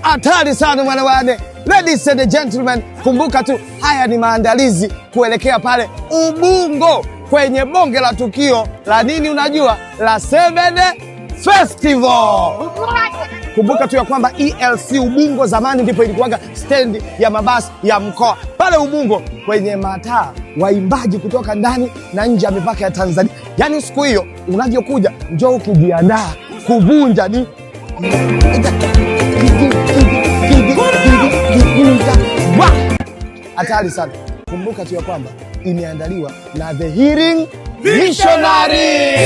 Hatari sana mwanawane. Ladies and gentlemen, kumbuka tu haya ni maandalizi kuelekea pale Ubungo kwenye bonge la tukio la nini unajua? La 7 Festival. Kumbuka tu ya kwamba ELC Ubungo zamani ndipo ilikuwaga stendi ya mabasi ya mkoa. Pale Ubungo kwenye mataa, waimbaji kutoka ndani na nje ya mipaka ya Tanzania. Yaani siku hiyo unavyokuja njoo ukijiandaa kuvunja ni hatari sana. Kumbuka tu ya kwamba imeandaliwa na The Healing Visionary.